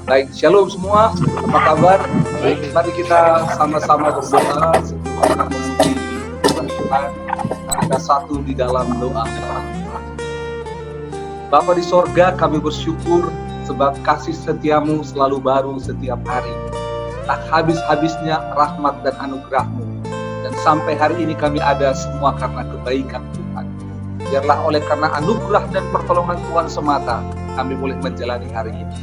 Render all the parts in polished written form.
Baik, shalom semua. Apa kabar? Baik, mari kita sama-sama berdoa sebelum Tuhan. Kita satu di dalam doa. Bapa di sorga, kami bersyukur sebab kasih setiamu selalu baru setiap hari. Tak habis-habisnya rahmat dan anugerahmu. Dan sampai hari ini kami ada semua karena kebaikan Tuhan. Biarlah oleh karena anugerah dan pertolongan Tuhan semata, kami boleh menjalani hari ini.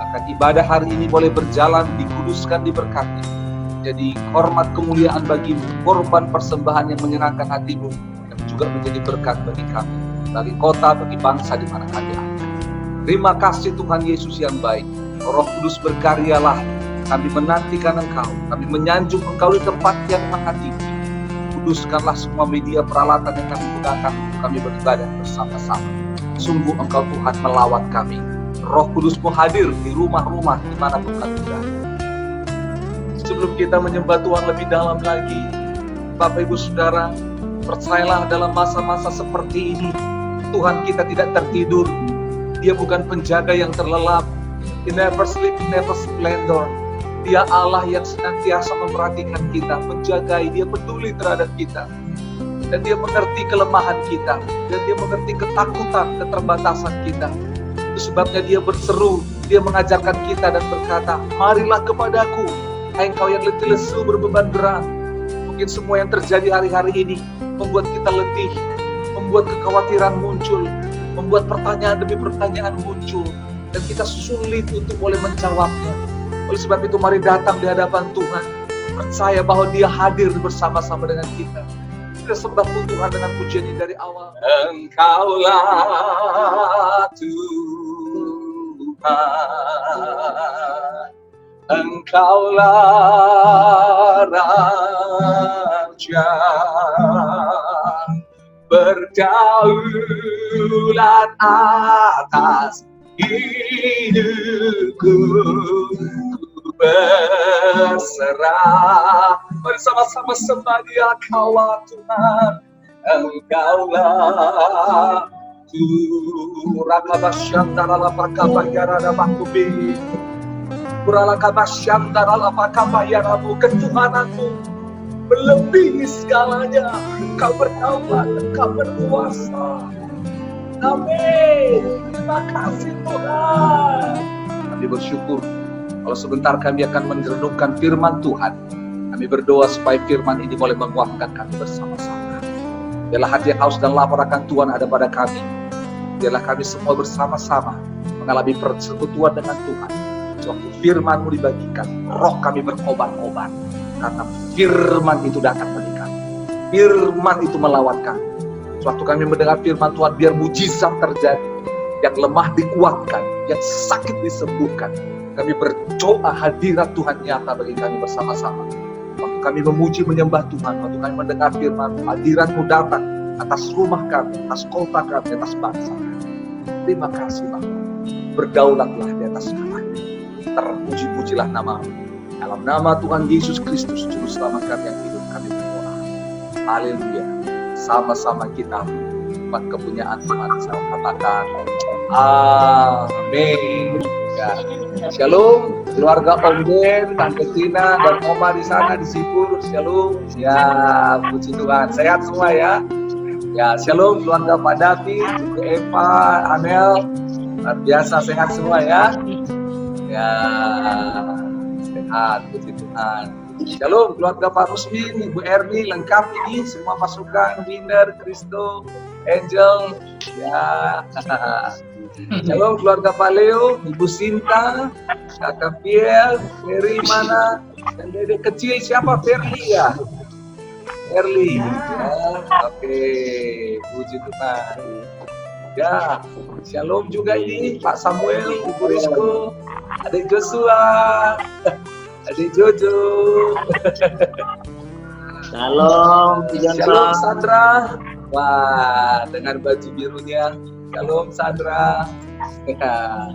Bahkan ibadah hari ini boleh berjalan, dikuduskan, diberkati. Jadi hormat kemuliaan bagimu, korban persembahan yang menyenangkan hatimu, yang juga menjadi berkat bagi kami, bagi kota, bagi bangsa di mana kami ada. Terima kasih Tuhan Yesus yang baik. Roh Kudus berkaryalah, kami menantikan Engkau, kami menyanjung Engkau di tempat yang maha tinggi. Kuduskanlah semua media peralatan yang kami gunakan untuk kami beribadah bersama-sama. Sungguh Engkau Tuhan melawat kami. Roh Kudus-Mu hadir di rumah-rumah di mana kami berada. Sebelum kita menyembah Tuhan lebih dalam lagi, Bapak Ibu Saudara, percayalah dalam masa-masa seperti ini, Tuhan kita tidak tertidur. Dia bukan penjaga yang terlelap. He never sleep, never splendor. Dia Allah yang senantiasa memperhatikan kita, menjagai, Dia peduli terhadap kita. Dan Dia mengerti kelemahan kita. Dan Dia mengerti ketakutan, keterbatasan kita. Itu sebabnya Dia berseru, Dia mengajarkan kita dan berkata, marilah kepadaku, hai engkau yang letih lesu berbeban berat. Mungkin semua yang terjadi hari-hari ini membuat kita letih, membuat kekhawatiran muncul, membuat pertanyaan demi pertanyaan muncul. Dan kita sulit untuk boleh menjawabnya. Oleh sebab itu mari datang di hadapan Tuhan. Percaya bahwa Dia hadir bersama-sama dengan kita. Kita sembah Tuhan dengan pujian ini dari awal. Engkaulah Tuhan, Engkaulah Raja, berdaulat atas hidupku, berserah. Mari sama-sama sembah Dia. Engkaulah Tuhan, Engkaulah Tuhan. Rakabasyandara lapakabayara namakubi, Kuralakabasyandara lapakabayaramu. Ketuhananmu melebihi segalanya. Engkau berdaulat, Engkau berkuasa. Amin. Terima kasih Tuhan. Kami bersyukur kalau sebentar kami akan merenungkan firman Tuhan. Kami berdoa supaya firman ini boleh menguatkan kami bersama-sama. Biarlah hati yang haus dan lapar akan Tuhan ada pada kami. Biarlah kami semua bersama-sama mengalami persekutuan dengan Tuhan. Waktu firman-Mu dibagikan, roh kami berkobar-kobar. Karena firman itu datang bagi kami. Firman itu melawat kami. Waktu kami mendengar firman Tuhan, biar mujizat terjadi. Yang lemah dikuatkan, yang sakit disembuhkan. Kami berdoa hadirat Tuhan nyata bagi kami bersama-sama. Waktu kami memuji menyembah Tuhan, waktu kami mendengar firman, hadirat-Mu datang atas rumah kami, atas kota kami, atas bangsa kami. Terima kasih Bapa. Berdaulatlah di atas segalanya. Terpuji-pujilah nama-Mu. Dalam nama Tuhan Yesus Kristus, Juru Selamat kami yang hidup, kami berdoa. Haleluya. Sama-sama kita buat kepunyaan Tuhan. Saya katakan amin. Ya. Shalom keluarga Om Ben, Tante Tina dan Oma di sana di Sipur. Shalom. Ya, puji Tuhan. Sehat semua ya. Ya, shalom keluarga Pak Davi, Ibu Eva, Anel. Luar biasa sehat semua ya. Ya, sehat, puji Tuhan. Shalom keluarga Pak Rusmin, Ibu Erni, lengkap ini semua pasukan, Winner, Kristo, Angel, ya. Shalom keluarga Pak Leo, Ibu Sinta, Kakak Pierre, Ferry mana, dan dedek kecil siapa? Ferly ya? Ferly, ya. Oke, puji Tuhan. Ya, shalom juga ini Pak Samuel, Ibu Rizko, Adik Joshua, Adik Jojo. Shalom, Shalom Sandra. Wah, dengan baju birunya. Shalom Sandra. Ya.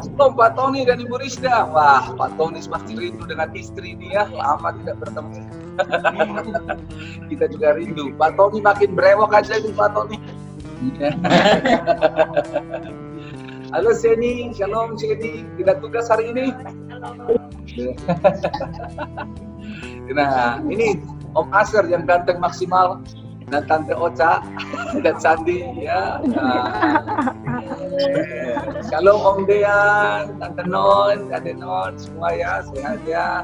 Shalom Pak Tony dan Ibu Rizda. Wah, Pak Tony pasti rindu dengan istri ini ya. Lama tidak bertemu. Kita juga rindu. Pak Tony makin brewok aja nih Pak Tony. Halo Seni, shalom Seni. Tidak tugas hari ini? Nah, ini Om Aser yang ganteng maksimal dan Tante Ocha dan Sandi ya. Shalom Om Dean, Tante Non, semua ya, sehat ya.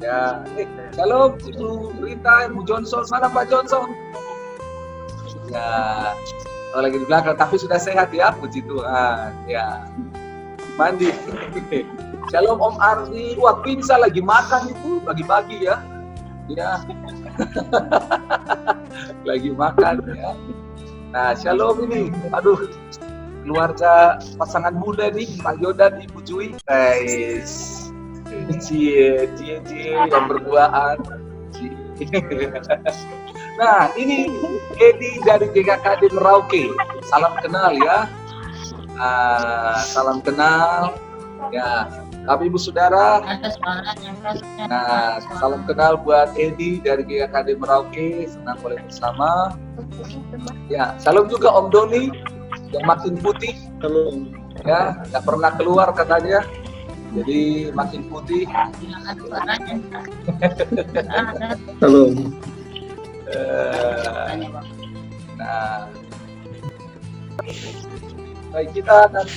Ya, shalom Ibu Rita, Ibu Johnson, mana Pak Johnson? Ya, kalau lagi di belakang, tapi sudah sehat ya, puji Tuhan. Ya, mandi. Shalom Om Ardi, wah bisa lagi makan itu, pagi-pagi ya. Ya, lagi makan ya. Nah, shalom ini, aduh, keluarga pasangan muda nih, Pak Yodan, Ibu Jui, guys. Cie yang berduaan. Nah, ini Edi dari GKKD Merauke. Salam kenal ya. Salam kenal. Ya, kami Ibu Saudara. Nah, salam kenal buat Edi dari GKKD Merauke. Senang boleh bersama. Ya, salam juga Om Doni yang makin putih. Ya, nggak pernah keluar katanya. Jadi makin putih. Halo. Nah, baik, kita akan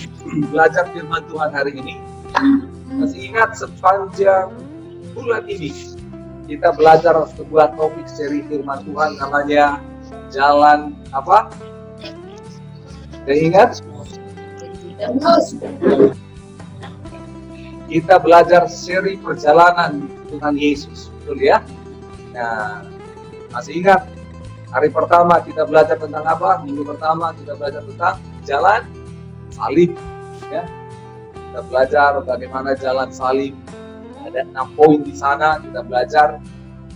belajar firman Tuhan hari ini. Masih ingat sepanjang bulan ini kita belajar sebuah topik seri firman Tuhan namanya jalan apa? Ada ingat? Kita belajar seri perjalanan Tuhan Yesus, betul ya? Nah, masih ingat hari pertama kita belajar tentang apa? Minggu pertama kita belajar tentang jalan salib, ya. Kita belajar bagaimana jalan salib. Ada 6 poin di sana kita belajar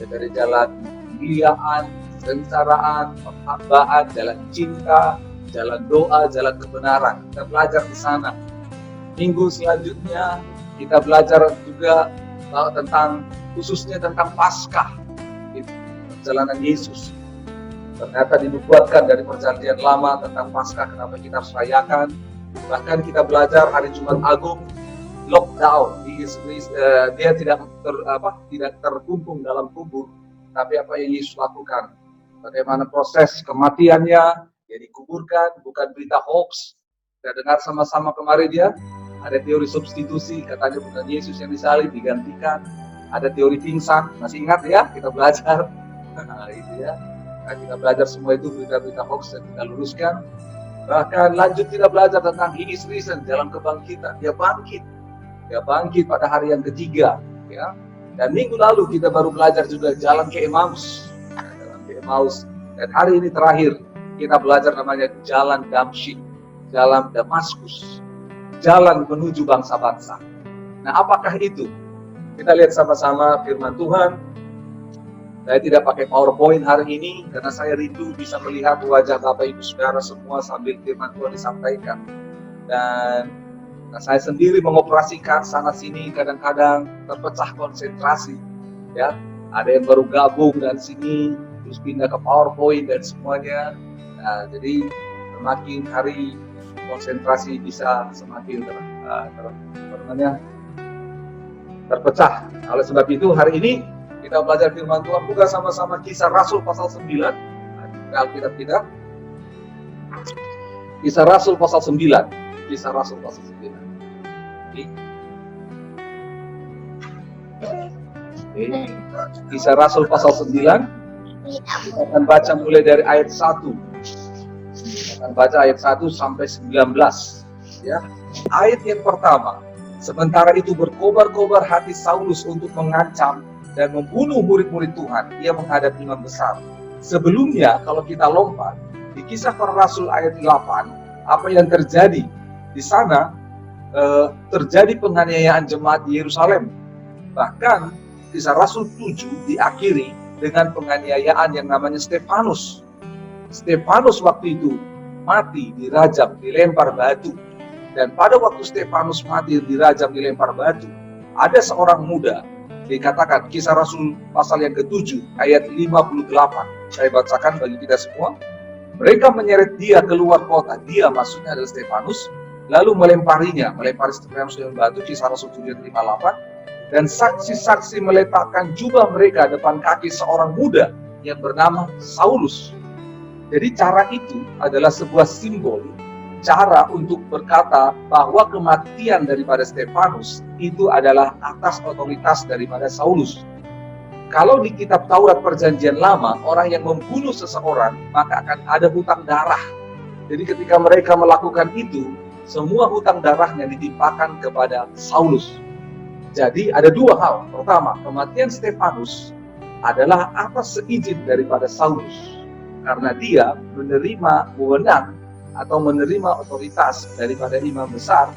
dari jalan kemuliaan, kesengsaraan, penghambaan, jalan cinta, jalan doa, jalan kebenaran. Kita belajar di sana. Minggu selanjutnya kita belajar juga tentang khususnya tentang Paskah. Perjalanan Yesus ternyata dinubuatkan dari perjanjian lama tentang Paskah, kenapa kita harus rayakan. Bahkan kita belajar hari Jumat Agung lockdown, dia tidak terkungkung dalam kubur, tapi apa yang Yesus lakukan, bagaimana proses kematiannya, dia dikuburkan, bukan berita hoax. Kita dengar sama-sama kemarin ya, ada teori substitusi, katanya bukan Yesus yang disalib, digantikan. Ada teori pingsan, masih ingat ya, kita belajar. Nah, itu ya. Nah, kita belajar semua itu berita-berita hoax dan kita luruskan. Bahkan lanjut kita belajar tentang He is risen, jalan kebangkitan. Dia bangkit pada hari yang ketiga, ya. Dan minggu lalu kita baru belajar juga jalan ke Emmaus. Dan hari ini terakhir kita belajar namanya jalan Damsyik, jalan Damaskus, jalan menuju bangsa-bangsa. Nah, apakah itu? Kita lihat sama-sama firman Tuhan. Saya tidak pakai PowerPoint hari ini karena saya rindu bisa melihat wajah Bapak Ibu Saudara semua sambil firman Tuhan disampaikan. Dan saya sendiri mengoperasikan sana sini, kadang-kadang terpecah konsentrasi. Ya, ada yang baru gabung dan sini terus pindah ke PowerPoint dan semuanya. Nah, jadi semakin hari konsentrasi bisa semakin terpecah. Oleh sebab itu hari ini kita belajar firman Tuhan, buka sama-sama Kisah Rasul pasal 9. Alkitab kita. Kisah Rasul pasal 9. Kisah Rasul pasal 9. Kisah Rasul pasal 9. Kita akan baca mulai dari ayat 1. Kita akan baca ayat 1 sampai 19. Ya. Ayat yang pertama. Sementara itu berkobar-kobar hati Saulus untuk mengancam dan membunuh murid-murid Tuhan. Ia menghadap imam besar. Sebelumnya, kalau kita lompat di Kisah Para Rasul ayat 8, apa yang terjadi di sana? Terjadi penganiayaan jemaat di Yerusalem. Bahkan Kisah Rasul 7 diakhiri dengan penganiayaan yang namanya Stefanus. Stefanus waktu itu mati, dirajam, dilempar batu. Dan pada waktu Stefanus mati, dirajam, dilempar batu, ada seorang muda. Dikatakan Kisah Rasul pasal yang ke-7 ayat 58. Saya bacakan bagi kita semua. Mereka menyeret dia keluar kota. Dia maksudnya adalah Stefanus. Lalu melempari Stefanus dengan batu, Kisah Rasul 7:58. Dan saksi-saksi meletakkan jubah mereka depan kaki seorang muda yang bernama Saulus. Jadi cara itu adalah sebuah simbol, cara untuk berkata bahwa kematian daripada Stefanus itu adalah atas otoritas daripada Saulus. Kalau di kitab Taurat Perjanjian Lama, orang yang membunuh seseorang, maka akan ada hutang darah. Jadi ketika mereka melakukan itu, semua hutang darahnya ditimpakan kepada Saulus. Jadi ada dua hal. Pertama, kematian Stefanus adalah atas seizin daripada Saulus. Karena dia menerima wewenang atau menerima otoritas daripada imam besar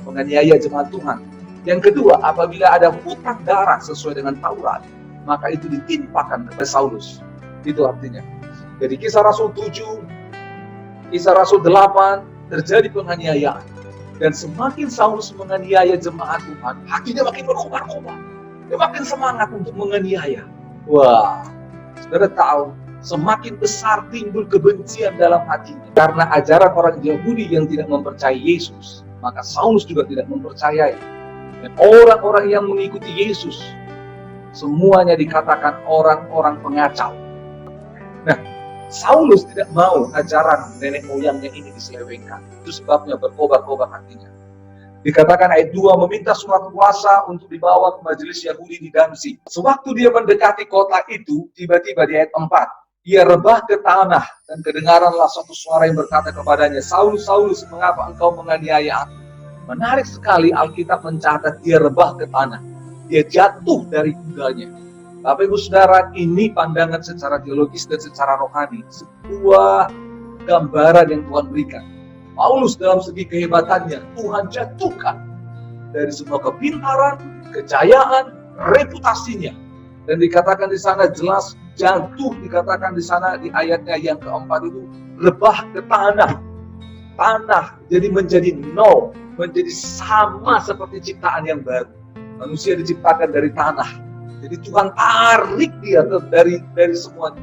menganiaya jemaat Tuhan. Yang kedua, apabila ada hutang darah sesuai dengan Taurat, maka itu ditimpakan kepada Saulus. Itu artinya. Jadi Kisah Rasul 7, Kisah Rasul 8 terjadi penganiayaan. Dan semakin Saulus menganiaya jemaat Tuhan, hatinya makin berkobar-kobar. Dia makin semangat untuk menganiaya. Wah, saudara tahu, semakin besar timbul kebencian dalam hatinya. Karena ajaran orang Yahudi yang tidak mempercayai Yesus, maka Saulus juga tidak mempercayai. Dan orang-orang yang mengikuti Yesus, semuanya dikatakan orang-orang pengacau. Nah, Saulus tidak mau ajaran nenek moyangnya ini diselewengkan. Itu sebabnya berkobar-kobar hatinya. Dikatakan ayat 2, meminta surat kuasa untuk dibawa ke majelis Yahudi di Damsyik. Sewaktu dia mendekati kota itu, tiba-tiba di ayat 4, ia rebah ke tanah dan kedengaranlah suatu suara yang berkata kepadanya, Saulus, Saulus, mengapa engkau menganiaya aku? Menarik sekali Alkitab mencatat dia rebah ke tanah. Dia jatuh dari kudanya. Bapak Ibu Saudara, ini pandangan secara teologis dan secara rohani. Sebuah gambaran yang Tuhan berikan. Paulus dalam segi kehebatannya, Tuhan jatuhkan dari semua kepintaran, kejayaan, reputasinya. Dan dikatakan di sana jelas, jatuh dikatakan di sana di ayatnya yang keempat itu, rebah ke tanah. Tanah jadi menjadi nol, menjadi sama seperti ciptaan yang baru. Manusia diciptakan dari tanah. Jadi Tuhan tarik dia dari semuanya.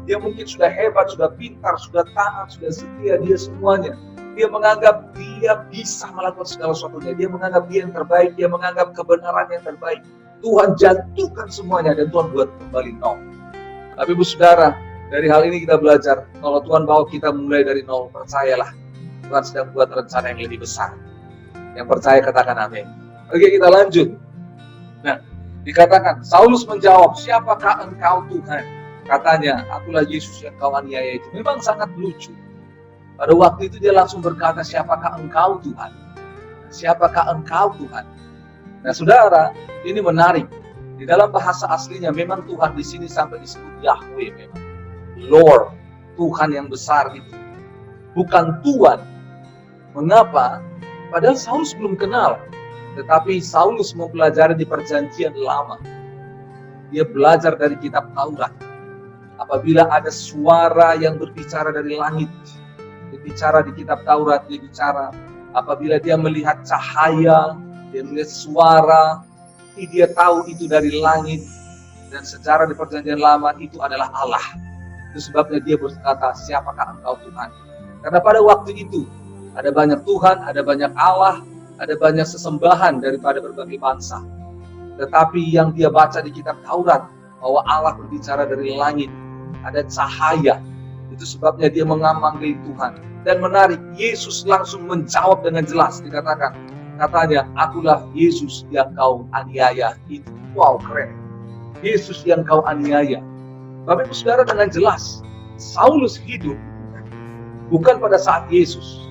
Dia mungkin sudah hebat, sudah pintar, sudah taat, sudah setia, dia semuanya. Dia menganggap dia bisa melakukan segala sesuatunya. Dia menganggap dia yang terbaik, dia menganggap kebenaran yang terbaik. Tuhan jatuhkan semuanya dan Tuhan buat kembali nol. Tapi Ibu Saudara, dari hal ini kita belajar, kalau Tuhan bawa kita mulai dari nol, percayalah, Tuhan sedang buat rencana yang lebih besar. Yang percaya katakan amin. Oke, kita lanjut. Nah, dikatakan, Saulus menjawab, siapakah engkau Tuhan? Katanya, akulah Yesus yang kau aniaya itu. Memang sangat lucu. Pada waktu itu dia langsung berkata, siapakah engkau Tuhan? Siapakah engkau Tuhan? Nah saudara, ini menarik. Di dalam bahasa aslinya memang Tuhan di sini sampai disebut Yahweh memang. Lord, Tuhan yang besar itu. Bukan Tuhan. Mengapa? Padahal Saulus belum kenal. Tetapi Saulus mempelajari di Perjanjian Lama. Dia belajar dari kitab Taurat. Apabila ada suara yang berbicara dari langit, dia bicara di kitab Taurat, dia bicara. Apabila dia melihat cahaya, dia melihat suara, dia tahu itu dari langit. Dan sejarah di Perjanjian Lama itu adalah Allah. Itu sebabnya dia berkata, siapakah engkau Tuhan? Karena pada waktu itu, ada banyak Tuhan, ada banyak Allah, ada banyak sesembahan daripada berbagai bangsa. Tetapi yang dia baca di kitab Taurat, bahwa Allah berbicara dari langit, ada cahaya. Itu sebabnya dia memanggil Tuhan. Dan menarik, Yesus langsung menjawab dengan jelas. Dikatakan, katanya, akulah Yesus yang kau aniaya itu. Wow, keren. Yesus yang kau aniaya. Bapak Ibu Saudara, dengan jelas, Saulus hidup bukan pada saat Yesus.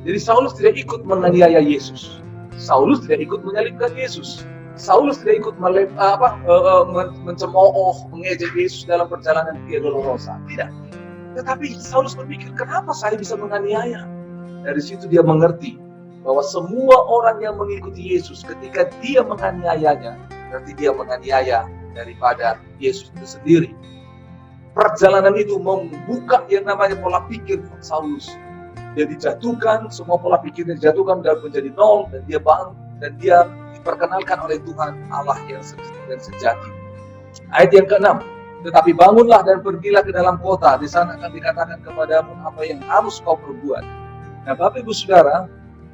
Jadi Saulus tidak ikut menganiaya Yesus. Saulus tidak ikut menyalibkan Yesus. Saulus tidak ikut mencemooh, mengejek Yesus dalam perjalanan Via Dolorosa. Tidak. Tetapi Saulus berpikir, kenapa saya bisa menganiaya? Dari situ dia mengerti bahwa semua orang yang mengikuti Yesus, ketika dia menganiayanya, berarti dia menganiaya daripada Yesus itu sendiri. Perjalanan itu membuka yang namanya pola pikir Saulus. Dia dijatuhkan, semua pola pikirnya dijatuhkan dan menjadi nol, dan dia bangun, dan dia diperkenalkan oleh Tuhan Allah yang sejati. Ayat yang ke-6, Tetapi bangunlah dan pergilah ke dalam kota, di sana akan dikatakan kepadamu apa yang harus kau perbuat. Nah, Bapak Ibu Saudara,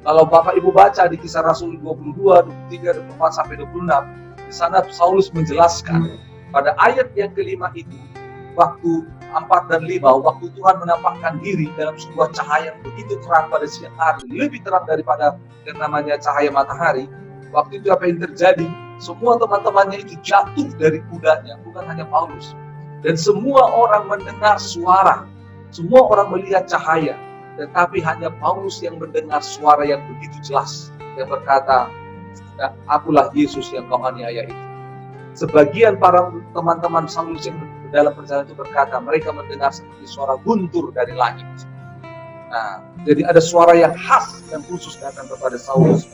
kalau Bapak Ibu baca di Kisah Rasul 22, 23, 24 sampai 26, di sana Saulus menjelaskan pada ayat yang kelima itu, waktu 4 dan 5, waktu Tuhan menampakkan diri dalam sebuah cahaya yang begitu terang pada siang hari, lebih terang daripada yang namanya cahaya matahari. Waktu itu apa yang terjadi? Semua teman-temannya itu jatuh dari kudanya, bukan hanya Paulus. Dan semua orang mendengar suara, semua orang melihat cahaya, tetapi hanya Paulus yang mendengar suara yang begitu jelas, yang berkata, akulah Yesus yang kau aniaya itu. Sebagian para teman-teman Saulus yang dalam perjalanan itu berkata, mereka mendengar seperti suara guntur dari langit. Nah, jadi ada suara yang khas dan khusus datang kepada Saulus.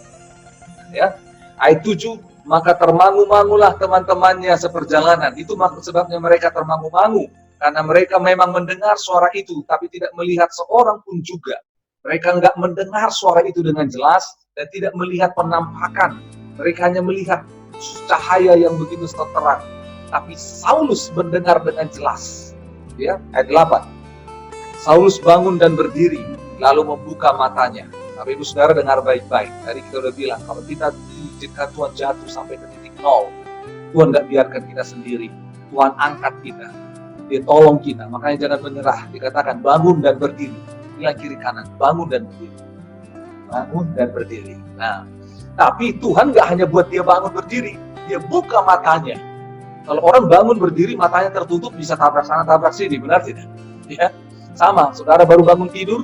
Ya, ayat 7, maka termangu-mangulah teman-temannya seperjalanan. Itu sebabnya mereka termangu-mangu, karena mereka memang mendengar suara itu, tapi tidak melihat seorang pun juga. Mereka enggak mendengar suara itu dengan jelas dan tidak melihat penampakan. Mereka hanya melihat cahaya yang begitu terang. Tapi Saulus mendengar dengan jelas. Ya, ayat 8. Saulus bangun dan berdiri, lalu membuka matanya. Tapi Ibu Saudara dengar baik-baik. Tadi kita udah bilang, kalau kita diizinkan Tuhan jatuh sampai ke titik nol, Tuhan nggak biarkan kita sendiri. Tuhan angkat kita. Dia tolong kita. Makanya jangan menyerah. Dikatakan bangun dan berdiri. Bilang kiri kanan, bangun dan berdiri. Bangun dan berdiri. Nah, tapi Tuhan nggak hanya buat dia bangun berdiri. Dia buka matanya. Kalau orang bangun berdiri, matanya tertutup, bisa tabrak sana, tabrak sini. Benar tidak? Ya, sama. Saudara baru bangun tidur.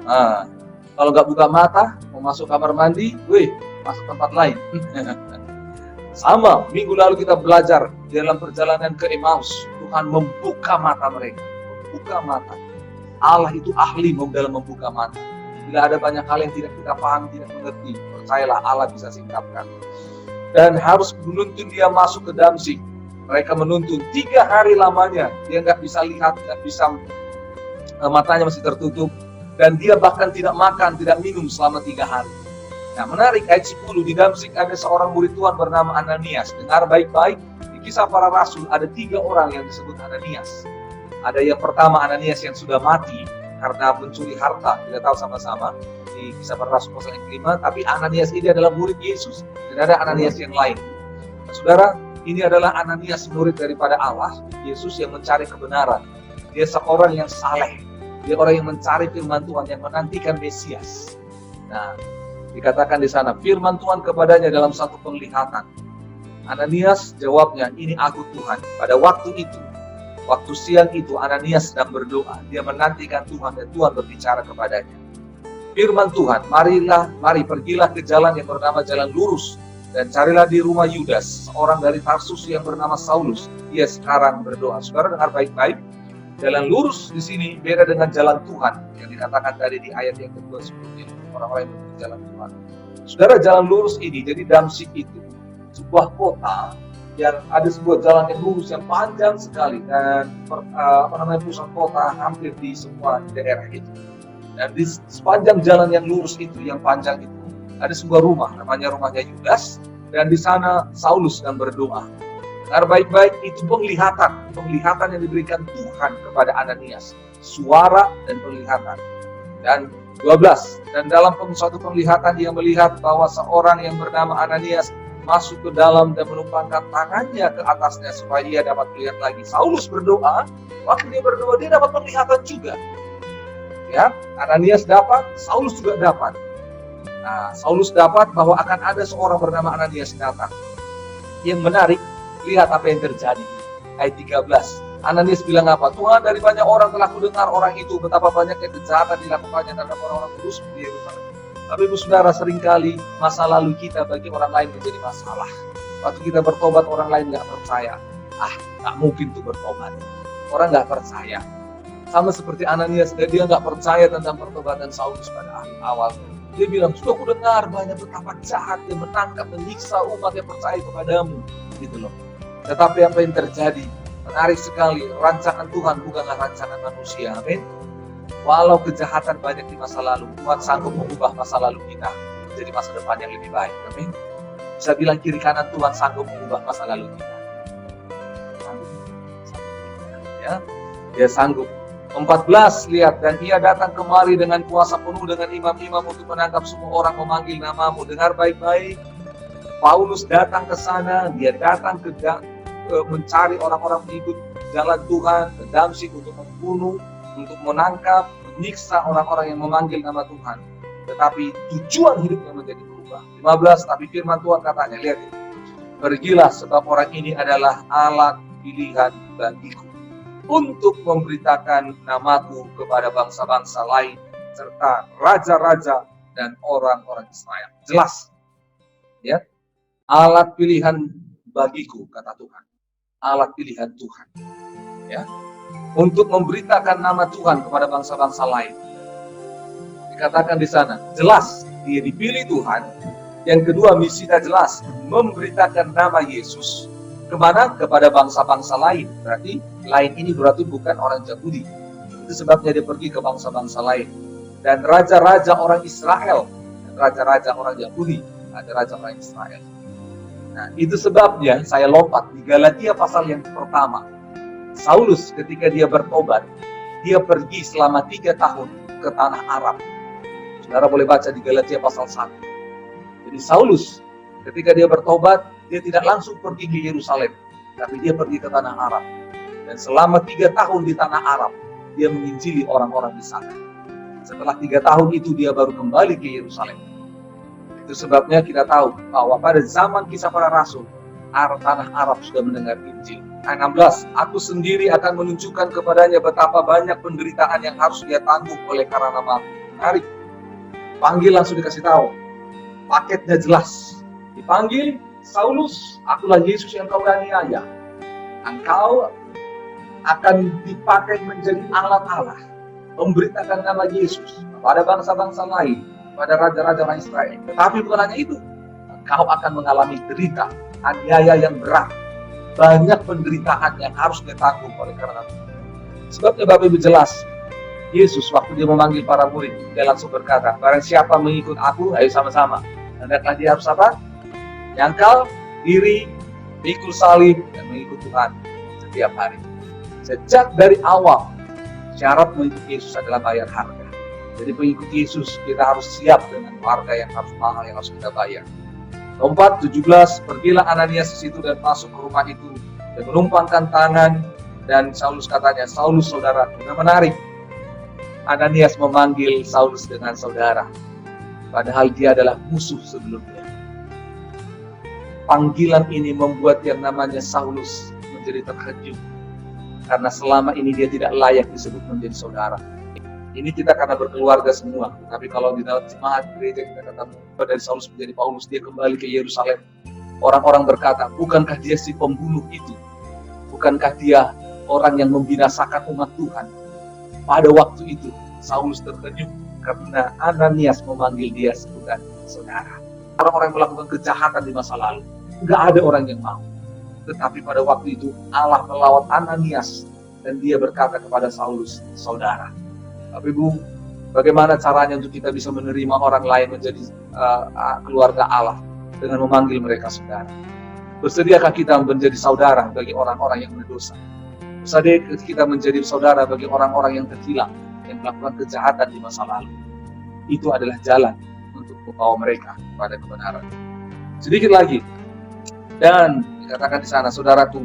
Nah, kalau nggak buka mata, mau masuk kamar mandi, masuk tempat lain. Sama, minggu lalu kita belajar dalam perjalanan ke Emmaus, Tuhan membuka mata mereka. Membuka mata. Allah itu ahli dalam membuka mata. Bila ada banyak hal yang tidak kita paham, tidak mengerti, percayalah Allah bisa singkapkan. Dan harus menuntun dia masuk ke Damsyik. Mereka menuntun 3 hari lamanya. Dia nggak bisa lihat, nggak bisa, matanya masih tertutup. Dan dia bahkan tidak makan, tidak minum selama 3 hari. Nah, menarik, ayat 10, di Damsyik ada seorang murid Tuhan bernama Ananias. Dengar baik-baik, di Kisah Para Rasul ada 3 orang yang disebut Ananias. Ada yang pertama Ananias yang sudah mati karena mencuri harta, kita tahu sama-sama di Kisah Para Rasul pasal yang kelima. Tapi Ananias ini adalah murid Yesus, dan ada Ananias yang lain. Nah, saudara, ini adalah Ananias murid daripada Allah, Yesus yang mencari kebenaran. Dia seorang yang saleh. Dia orang yang mencari firman Tuhan, yang menantikan Mesias. Nah, dikatakan di sana, firman Tuhan kepadanya dalam satu penglihatan. Ananias jawabnya, ini aku Tuhan. Pada waktu itu, waktu siang itu, Ananias sedang berdoa. Dia menantikan Tuhan dan Tuhan berbicara kepadanya. Firman Tuhan, mari pergilah ke jalan yang bernama Jalan Lurus. Dan carilah di rumah Yudas, seorang dari Tarsus yang bernama Saulus. Dia sekarang berdoa. Saudara dengar baik-baik. Jalan lurus di sini beda dengan jalan Tuhan yang dikatakan tadi di ayat yang kedua sebelumnya. Orang-orang yang menuju jalan Tuhan. Saudara, jalan lurus ini, jadi Damsyik itu sebuah kota yang ada sebuah jalan yang lurus yang panjang sekali, dan pusat kota hampir di semua daerah itu. Dan di sepanjang jalan yang lurus itu, yang panjang itu, ada sebuah rumah, namanya rumahnya Yudas, dan di sana Saulus sedang berdoa. Dengar baik-baik, itu penglihatan yang diberikan Tuhan kepada Ananias, suara dan penglihatan. Dan 12, dan dalam suatu penglihatan dia melihat bahwa seorang yang bernama Ananias masuk ke dalam dan menumpangkan tangannya ke atasnya supaya ia dapat melihat lagi. Saulus berdoa, waktu dia berdoa dia dapat penglihatan juga. Ya, Ananias dapat, Saulus juga dapat. Nah, Saulus dapat bahwa akan ada seorang bernama Ananias datang. Yang menarik, lihat apa yang terjadi. Ayat 13. Ananias bilang apa? Tuhan, dari banyak orang telah kudengar orang itu betapa banyaknya kejahatan dilakukannya terhadap orang-orang kudus di Yerusalem. Tapi Ibu Saudara, seringkali masa lalu kita bagi orang lain menjadi masalah. Waktu kita bertobat, orang lain nggak percaya. Nggak mungkin tuh bertobat. Orang nggak percaya. Sama seperti Ananias, dia nggak percaya tentang pertobatan Saulus pada awal. Dia bilang, sudah kudengar banyak betapa jahat yang menangkap, menyiksa umat yang percaya kepadamu. Gitu loh. Tetapi apa yang terjadi? Menarik sekali, rancangan Tuhan bukanlah rancangan manusia. Amin. Walau kejahatan banyak di masa lalu, Tuhan sanggup mengubah masa lalu kita menjadi masa depan yang lebih baik. Amin. Bisa bilang kiri kanan, Tuhan sanggup mengubah masa lalu kita. Dia sanggup. 14, lihat, dan ia datang kemari dengan kuasa penuh dengan imam-imam untuk menangkap semua orang memanggil namamu. Dengar baik-baik, Paulus datang ke sana, dia datang mencari orang-orang mengikut jalan Tuhan, ke Damsyik untuk membunuh, untuk menangkap, menyiksa orang-orang yang memanggil nama Tuhan. Tetapi tujuan hidupnya menjadi berubah. 15, tapi firman Tuhan katanya, lihat ini, pergilah sebab orang ini adalah alat pilihan bagiku untuk memberitakan namaku kepada bangsa-bangsa lain, serta raja-raja dan orang-orang Israel. Jelas, ya, alat pilihan bagiku, kata Tuhan. Alat pilihan Tuhan, ya, untuk memberitakan nama Tuhan kepada bangsa-bangsa lain. Dikatakan di sana, jelas dia dipilih Tuhan. Yang kedua, misinya jelas, memberitakan nama Yesus kemana? Kepada bangsa-bangsa lain. Berarti lain ini berarti bukan orang Yahudi. Itu sebabnya dia pergi ke bangsa-bangsa lain. Dan raja-raja orang Israel, dan raja-raja orang Yahudi, ada raja orang Israel. Nah, itu sebabnya saya lompat di Galatia pasal yang pertama. Saulus ketika dia bertobat, dia pergi selama 3 tahun ke tanah Arab. Saudara boleh baca di Galatia pasal 1. Jadi Saulus ketika dia bertobat, dia tidak langsung pergi ke Yerusalem, tapi dia pergi ke tanah Arab. Dan selama 3 tahun di tanah Arab, dia menginjili orang-orang di sana. Setelah 3 tahun itu dia baru kembali ke Yerusalem. Itu sebabnya kita tahu bahwa pada zaman Kisah Para Rasul, tanah Arab sudah mendengar Injil. 16, aku sendiri akan menunjukkan kepadanya betapa banyak penderitaan yang harus dia tanggung oleh karena nama. Mari, panggil langsung dikasih tahu. Paketnya jelas. Dipanggil, Saulus, akulah Yesus yang kau aniaya. Engkau akan dipakai menjadi alat Allah, memberitakan nama Yesus pada bangsa-bangsa lain, pada raja-raja orang Israel. Tetapi bukan hanya itu, engkau akan mengalami derita, aniaya yang berat, banyak penderitaan yang harus ditanggung oleh karena itu. Sebabnya Bapak Ibu jelas, Yesus waktu dia memanggil para murid, dia langsung berkata, barang siapa mengikut aku, ayo sama-sama. Hendaklah dia harus apa? Nyangkal diri, pikul salib, dan mengikut Tuhan setiap hari. Sejak dari awal, syarat mengikut Yesus adalah bayar harga. Jadi mengikut Yesus, kita harus siap dengan harga yang harus mahal, yang harus kita bayar. 17, pergilah Ananias ke situ dan masuk ke rumah itu, dan menumpangkan tangan, dan Saulus katanya, Saulus saudara, sudah menarik. Ananias memanggil Saulus dengan saudara, padahal dia adalah musuh sebelumnya. Panggilan ini membuat yang namanya Saulus menjadi terkejut. Karena selama ini dia tidak layak disebut menjadi saudara. Ini kita karena berkeluarga semua. Tapi kalau di dalam jemaat gereja kita ketemu dari Saulus menjadi Paulus, dia kembali ke Yerusalem. Orang-orang berkata, bukankah dia si pembunuh itu? Bukankah dia orang yang membinasakan umat Tuhan? Pada waktu itu, Saulus terkejut karena Ananias memanggil dia sebagai saudara. Orang-orang yang melakukan kejahatan di masa lalu, nggak ada orang yang mau. Tetapi pada waktu itu Allah melawat Ananias dan dia berkata kepada Saulus, saudara. Tapi Bu, bagaimana caranya untuk kita bisa menerima orang lain menjadi keluarga Allah dengan memanggil mereka saudara? Bersediakah kita menjadi saudara bagi orang-orang yang berdosa? Bersediakah kita menjadi saudara bagi orang-orang yang terhilang, yang melakukan kejahatan di masa lalu? Itu adalah jalan untuk membawa mereka pada kebenaran. Sedikit lagi, dan dikatakan di sana, saudaraku,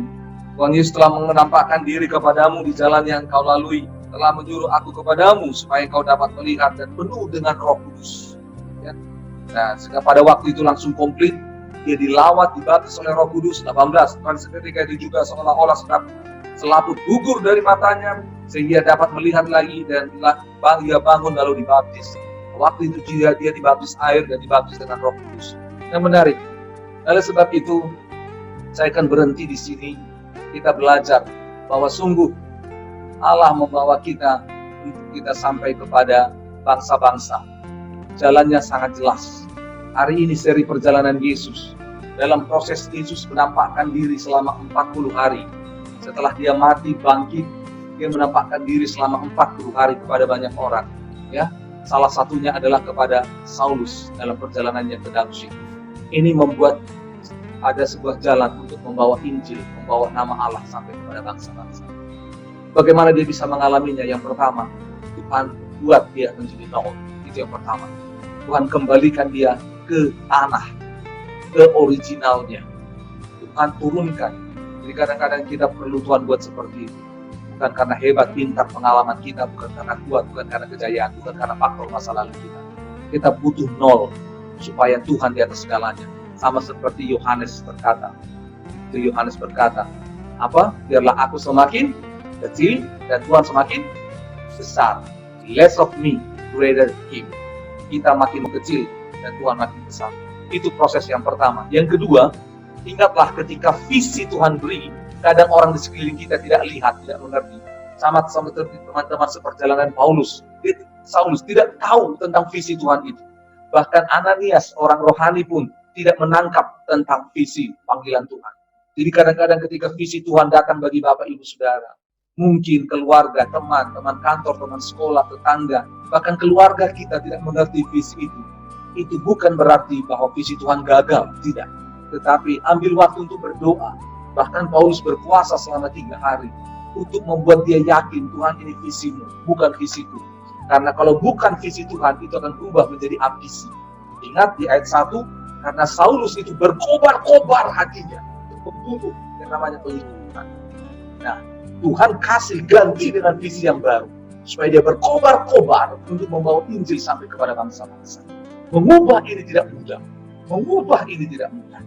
Tuhan Yesus telah menampakkan diri kepadamu di jalan yang kau lalui, telah menyuruh aku kepadamu supaya kau dapat melihat dan penuh dengan Roh Kudus. Ya. Nah, sehingga pada waktu itu langsung komplit, dia dilawat, dibaptis oleh Roh Kudus. 18, dan seketika itu juga seolah-olah selaput gugur dari matanya, sehingga dapat melihat lagi dan dia bangun lalu dibaptis. Waktu itu dia dibaptis air dan dibaptis dengan Roh Kudus. Yang menarik. Oleh sebab itu, saya akan berhenti di sini. Kita belajar bahwa sungguh Allah membawa kita untuk kita sampai kepada bangsa-bangsa. Jalannya sangat jelas. Hari ini seri perjalanan Yesus. Dalam proses Yesus menampakkan diri selama 40 hari. Setelah dia mati, bangkit, dia menampakkan diri selama 40 hari kepada banyak orang. Ya, salah satunya adalah kepada Saulus dalam perjalanannya ke Damsyik. Ini membuat ada sebuah jalan untuk membawa Injil, membawa nama Allah sampai kepada bangsa-bangsa. Bagaimana dia bisa mengalaminya? Yang pertama, Tuhan buat dia menjadi nol. Itu yang pertama. Tuhan kembalikan dia ke tanah, ke originalnya. Tuhan turunkan. Jadi kadang-kadang kita perlu Tuhan buat seperti itu. Bukan karena hebat, pintar, pengalaman kita, bukan karena kuat, bukan karena kejayaan, bukan karena faktor masa lalu kita. Kita butuh nol supaya Tuhan di atas segalanya. Sama seperti Yohanes berkata. Itu Yohanes berkata, apa? Biarlah aku semakin kecil dan Tuhan semakin besar. Less of me, greater him. Kita makin kecil dan Tuhan makin besar. Itu proses yang pertama. Yang kedua, ingatlah ketika visi Tuhan beri, kadang orang di sekeliling kita tidak lihat, tidak mengerti. Sama seperti teman-teman seperjalanan Paulus. Saulus tidak tahu tentang visi Tuhan itu. Bahkan Ananias, orang rohani pun tidak menangkap tentang visi panggilan Tuhan. Jadi kadang-kadang ketika visi Tuhan datang bagi Bapak Ibu Saudara, mungkin keluarga, teman kantor, teman sekolah, tetangga, bahkan keluarga kita tidak mengerti visi itu bukan berarti bahwa visi Tuhan gagal, tidak. Tetapi ambil waktu untuk berdoa. Bahkan Paulus berpuasa selama 3 hari untuk membuat dia yakin, Tuhan ini visimu, bukan visiku. Karena kalau bukan visi Tuhan, itu akan berubah menjadi ambisi. Ingat di ayat 1, karena Saulus itu berkobar-kobar hatinya untuk membunuh yang namanya pengikut Tuhan. Nah, Tuhan kasih ganti dengan visi yang baru, supaya dia berkobar-kobar untuk membawa Injil sampai kepada bangsa-bangsa. Mengubah ini tidak mudah. Mengubah ini tidak mudah.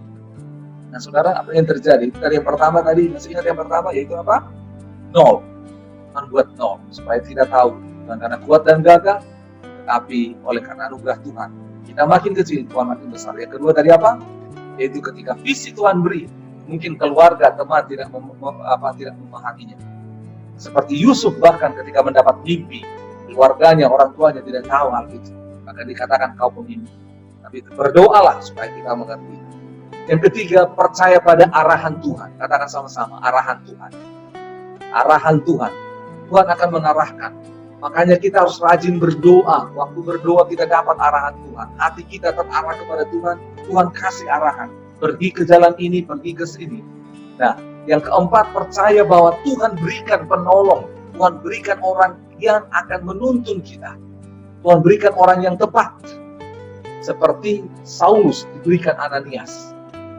Nah, saudara, apa yang terjadi? Dari yang pertama tadi, masih ingat yang pertama, yaitu apa? Nol. Tuhan buat nol, supaya kita tahu, bukan karena kuat dan gagah, tetapi oleh karena anugerah Tuhan. Kita makin kecil, Tuhan makin besar. Yang kedua tadi apa? Yaitu ketika visi Tuhan beri, mungkin keluarga, teman tidak memahaminya. Seperti Yusuf bahkan ketika mendapat mimpi, keluarganya, orang tuanya tidak tahu hal itu. Maka dikatakan kau pemimpin. Tapi berdoalah supaya kita mengerti. Yang ketiga, percaya pada arahan Tuhan. Katakan sama-sama, arahan Tuhan. Arahan Tuhan. Tuhan akan mengarahkan. Makanya kita harus rajin berdoa. Waktu berdoa kita dapat arahan Tuhan. Hati kita terarah kepada Tuhan. Tuhan kasih arahan. Pergi ke jalan ini, pergi ke sini. Nah, yang keempat, percaya bahwa Tuhan berikan penolong. Tuhan berikan orang yang akan menuntun kita. Tuhan berikan orang yang tepat. Seperti Saulus diberikan Ananias.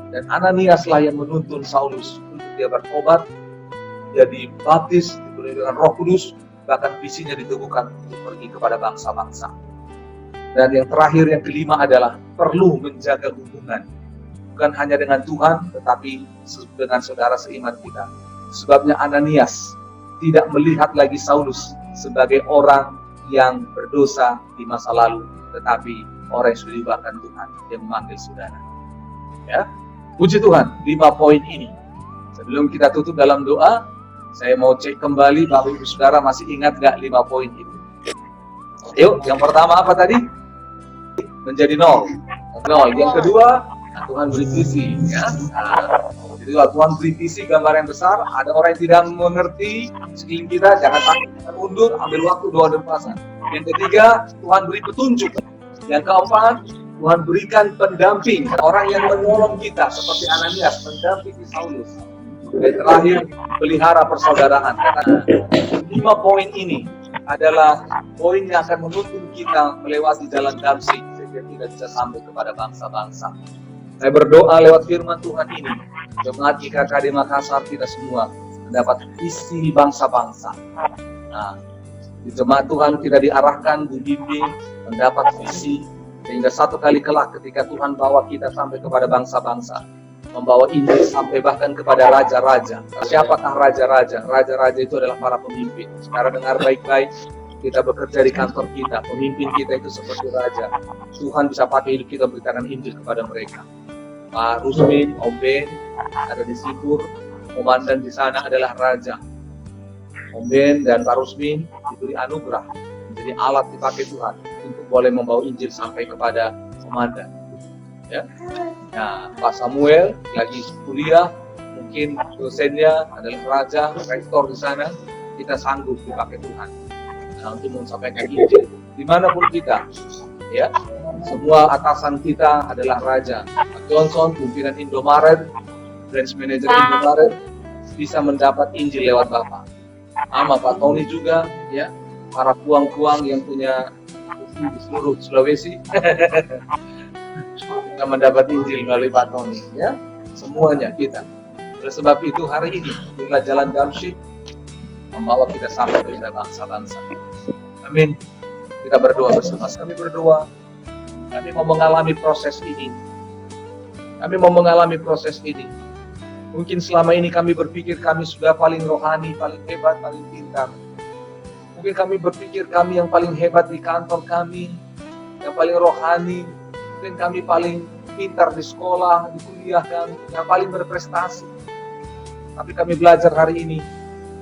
Dan Ananiaslah yang menuntun Saulus untuk dia bertobat, jadi baptis, diberi dengan Roh Kudus, bahkan visinya diteguhkan untuk pergi kepada bangsa-bangsa. Dan yang terakhir, yang kelima adalah perlu menjaga hubungan. Bukan hanya dengan Tuhan, tetapi dengan saudara seiman kita. Sebabnya Ananias tidak melihat lagi Saulus sebagai orang yang berdosa di masa lalu, tetapi orang yang sudah diubahkan Tuhan, yang memanggil saudara. Ya, puji Tuhan, 5 poin ini. Sebelum kita tutup dalam doa, saya mau cek kembali Bapak Ibu Saudara masih ingat nggak 5 poin itu? Yuk, yang pertama apa tadi? Menjadi nol. Yang kedua, Tuhan beri visi. Ya. Jadi Tuhan beri visi, gambar yang besar. Ada orang yang tidak mengerti sekeliling kita, jangan takut, kita mundur, ambil waktu, doa dan puasa. Yang ketiga, Tuhan beri petunjuk. Yang keempat, Tuhan berikan pendamping, orang yang menolong kita seperti Ananias mendampingi Saulus. Dan terakhir, pelihara persaudaraan. Karena 5 poin ini adalah poin yang akan menuntun kita melewati jalan damai sehingga kita bisa sampai kepada bangsa-bangsa. Saya berdoa lewat firman Tuhan ini, jemaat GKKD Makassar kita semua mendapat visi bangsa-bangsa. Nah, di jemaat Tuhan kita diarahkan, dibimbing, mendapat visi, sehingga satu kali kelak ketika Tuhan bawa kita sampai kepada bangsa-bangsa, membawa Injil sampai bahkan kepada raja-raja. Siapakah raja-raja? Raja-raja itu adalah para pemimpin. Sekarang dengar baik-baik, kita bekerja di kantor kita, pemimpin kita itu seperti raja. Tuhan bisa pakai hidup kita beritakan Injil kepada mereka. Pak Rusmin, Om Ben, ada di Sipur, komandan di sana adalah raja. Om Ben dan Pak Rusmin diberi anugerah menjadi alat dipakai Tuhan untuk boleh membawa Injil sampai kepada komandan. Ya. Nah, Pak Samuel lagi kuliah, mungkin dosennya adalah raja, rektor di sana, kita sanggup dipakai Tuhan. Nah, untuk menyampaikan Injil dimanapun kita, ya. Semua atasan kita adalah raja. Pak Johnson, pimpinan Indomaret, branch manager Indomaret, bisa mendapat Injil lewat Bapak. sama Pak Tony juga, ya, para kuang-kuang yang punya di seluruh Sulawesi kita mendapat Injil melalui Pak Tony, ya, semuanya kita. Oleh sebab itu hari ini inilah jalan Damsyik membawa kita sampai kepada bangsa-bangsa. Amin. Kita berdoa bersama-sama. Kami berdoa, kami mau mengalami proses ini. Kami mau mengalami proses ini. Mungkin selama ini kami berpikir kami sudah paling rohani, paling hebat, paling pintar. Mungkin kami berpikir kami yang paling hebat di kantor kami, yang paling rohani. Mungkin kami paling pintar di sekolah, di kuliah, yang paling berprestasi. Tapi kami belajar hari ini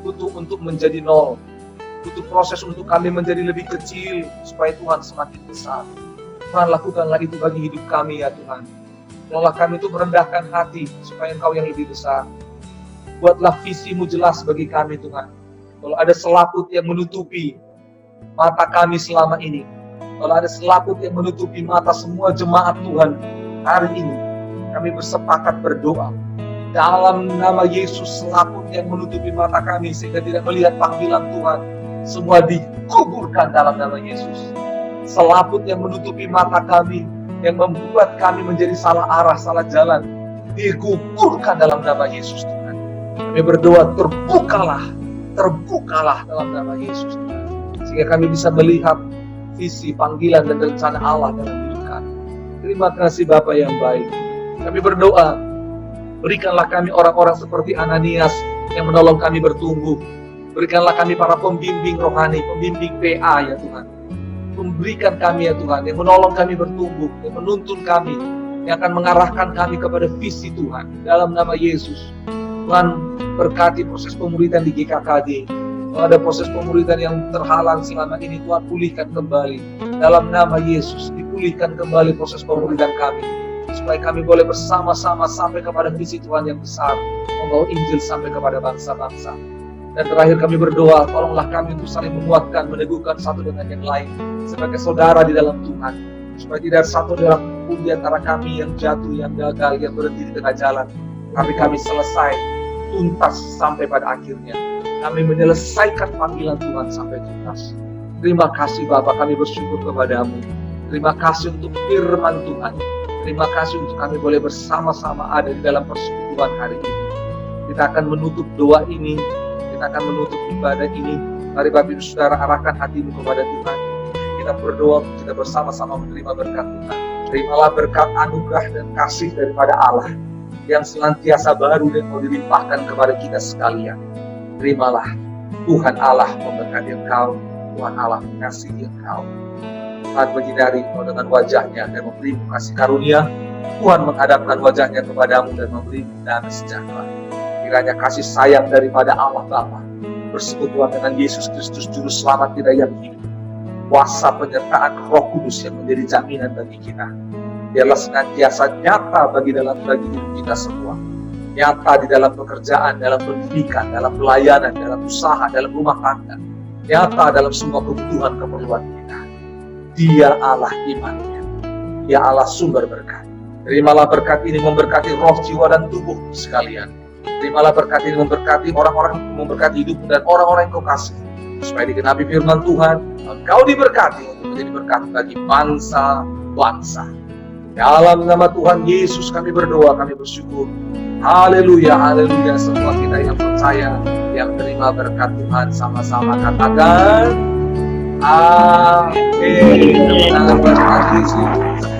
untuk menjadi nol. Butuh proses untuk kami menjadi lebih kecil supaya Tuhan semakin besar. Tuhan, lakukanlah itu bagi hidup kami ya Tuhan. Tolonglah kami itu merendahkan hati supaya Engkau yang lebih besar. Buatlah visi-Mu jelas bagi kami Tuhan. Kalau ada selaput yang menutupi mata kami selama ini, kalau ada selaput yang menutupi mata semua jemaat Tuhan hari ini, kami bersepakat berdoa. Dalam nama Yesus, selaput yang menutupi mata kami sehingga tidak melihat panggilan Tuhan, semua dikuburkan dalam nama Yesus. Selaput yang menutupi mata kami, yang membuat kami menjadi salah arah, salah jalan, dikuburkan dalam nama Yesus Tuhan. Kami berdoa, terbukalah dalam nama Yesus Tuhan. Sehingga kami bisa melihat visi, panggilan, dan rencana Allah dalam hidup kami. Terima kasih Bapa yang baik. Kami berdoa, berikanlah kami orang-orang seperti Ananias yang menolong kami bertumbuh. Berikanlah kami para pembimbing rohani, pembimbing PA ya Tuhan. Memberikan kami ya Tuhan, yang menolong kami bertumbuh, yang menuntun kami, yang akan mengarahkan kami kepada visi Tuhan. Dalam nama Yesus, Tuhan berkati proses pemuridan di GKKD. Kalau ada proses pemuridan yang terhalang selama ini, Tuhan pulihkan kembali. Dalam nama Yesus, dipulihkan kembali proses pemuridan kami. Supaya kami boleh bersama-sama sampai kepada visi Tuhan yang besar, membawa Injil sampai kepada bangsa-bangsa. Dan terakhir kami berdoa, tolonglah kami untuk saling menguatkan, meneguhkan satu dengan yang lain sebagai saudara di dalam Tuhan. Supaya tidak satu pun di antara kami yang jatuh, yang gagal, yang berhenti di tengah jalan. Tapi kami selesai, tuntas sampai pada akhirnya. Kami menyelesaikan panggilan Tuhan sampai tuntas. Terima kasih Bapa, kami bersyukur kepadamu. Terima kasih untuk firman Tuhan. Terima kasih untuk kami boleh bersama-sama ada di dalam persekutuan hari ini. Kita akan menutup doa ini. Kita akan menutup ibadah ini. Mari Bapak Ibu Saudara arahkan hatimu kepada Tuhan. Kita berdoa, kita bersama-sama menerima berkat Tuhan. Terimalah berkat anugerah dan kasih daripada Allah yang senantiasa baru dan mau dilimpahkan kepada kita sekalian. Terimalah Tuhan Allah memberkati engkau, Tuhan Allah mengasihi engkau. Tuhan menyinari engkau dengan wajahnya dan memberimu kasih karunia. Tuhan menghadapkan wajahnya kepadamu dan memberimu damai sejahtera. Kiranya kasih sayang daripada Allah Bapa, persekutuan dengan Yesus Kristus Juru Selamat kita yang hidup, kuasa penyertaan Roh Kudus yang menjadi jaminan bagi kita, biarlah senantiasa nyata bagi hidup kita semua. Nyata di dalam pekerjaan, dalam pendidikan, dalam pelayanan, dalam usaha, dalam rumah tangga. Nyata dalam semua kebutuhan keperluan kita. Dia Allah imannya. Dia Allah sumber berkat. Terimalah berkat ini memberkati roh, jiwa, dan tubuh sekalian. Terimalah berkat ini memberkati orang-orang, memberkati hidup dan orang-orang yang kau kasih. Supaya digenapi firman Tuhan, engkau diberkati untuk menjadi berkat bagi bangsa-bangsa. Dalam nama Tuhan Yesus kami berdoa, kami bersyukur. Haleluya, haleluya. Semua kita yang percaya, yang terima berkat Tuhan sama-sama katakan amin. Terima kasih Yesus.